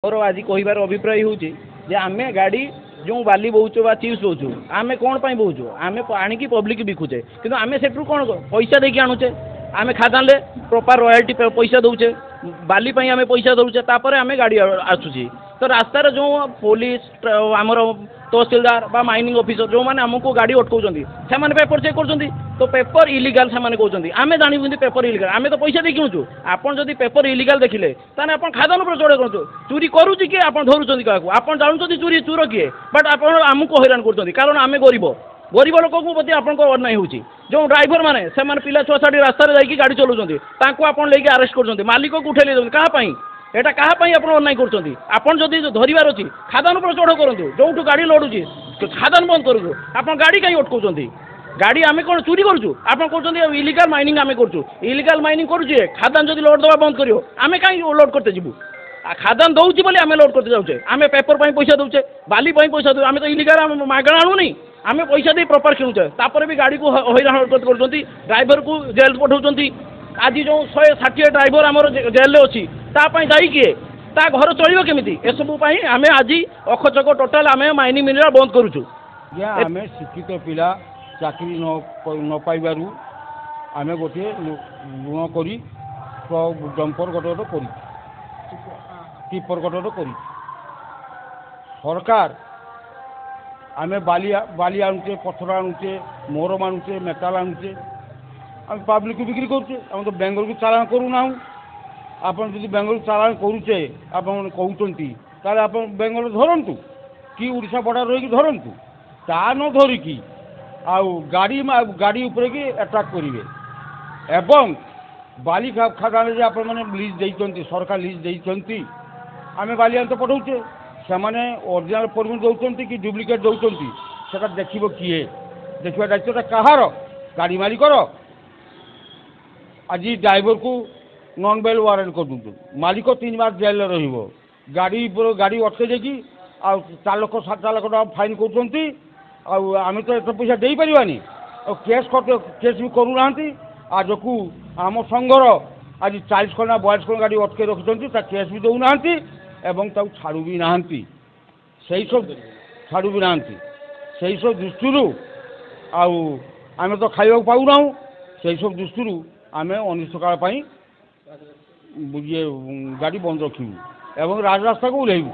मोर आज कहबार अभिप्राय हूँ जे आम गाड़ी जो बाली बोचु चिप्स बोचु आम कौन पर बोचु आम आणिकी पब्लिक बिकुचे कि आम से कौन पैसा देकी आणुचे आम खादान प्रॉपर रॉयल्टी पैसा दौचे बाली आम पैसा दौचे तापर आम गाड़ी आसूची तो रास्तार जो पुलिस आमर तहसिलदार बा माइनिंग ऑफिसर जो मैंने आमको गाड़ी अटकाउं से पेपर चेक कर तो पेपर इलिगाल से कहते आम जानवी पेपर इलिगाल आम तो पैसा देकी किणुचु आपन जदि पेपर इलिगाल देखिले ताने आपन खादान पर चढ़े करूँ चोरी करुच्ची किए आप धरुंच क्या आप जानते चोरी चोर किए बट आप आमको हैरान कर कारण आम गरीब गरीब लोक प्रति आप अन्याय हो जो ड्राइवर मैंने से पिला छुआ छाड़ी रास्तार जाकि गाड़ी चलाऊँ आप लेकिन अरेस्ट कर मालिक को उठे क्या एटा कहाँ आप अन्याय कर धरबार अच्छी खादान पर चढ़ करूँ जो गाड़ी लड़ुची खादान बंद करूँ आप गाड़ी कहीं अटकाउं गाड़ी आम कौन चोरी करूँ आप कहते इलिगाल माइनिंग आम करूँ इलिगाल माइनिंग करुचे खादान जब लोड दवा बंद कर आम कहीं लोड करते जीवु खादान दौची बोली आम लोड करते जाऊे आम पेपर पर पैसा दौचे बाली पैसा दे आम तो इलिगाल मागणा आणुनी आम पैसा दे प्रॉपर किणुचे तापर भी गाड़ी को हैरान हरकत कर ड्राइवर को जेल पठाऊँ आज जो 160 ड्राइवर आम जेल अच्छी दायी किए ता घर चलो केमी एसबू आम आज अखचक टोटाल आम माइनिंग मिनरल बंद करुचु आम शिक्षित पिला चाकरी न पाइबारू आम गोटे ऋण कर डंपर गोटे गोटे टिपर गोटे गोटे कर सरकार आम बाली आणुचे पथर आणुचे मोरम आणुचे मेटाल आणुचे आम पब्लिक को बिक्री करुचे आम तो बेंगल को चालान करूना आपन जब बेंगल चालान करुचे आप कहते आप बेंगल धरतु कि उड़ीसा बॉर्डर रही धरतु ता न धरिकी आउ गाड़ी गाड़ी उपरे की अटैक करेंगे एवं बाली खादान आप लिज देते सरकार लिज देते आम बाली तो पठाऊे से ओरिजिनल परमिट दौरान कि डुप्लिकेट दौरान से देखो किए देखा दायित्व कहार गाड़ी मालिकर आज ड्राइवर को नॉन बेल वारंट कर दूँ मालिक 3 मास जेल गाड़ी गाड़ी अटके देखी आ 4 लाख 7 लाख टका फाइन कर आम तो एत पैसा दे पारानी केस भी करूना आज को आम संघर आज 40 खंड 42 खंड गाड़ी अटके रखिंट केस भी दौना एवं छाड़ू भी ना से सब छाड़ू भी ना से सब दृष्टि आम तो खाइबा पाऊना से सब दृष्टि आम अनिश्चितकाल ये गाड़ी बंद रखू एवं राजरास्ता को ओह्लैबू।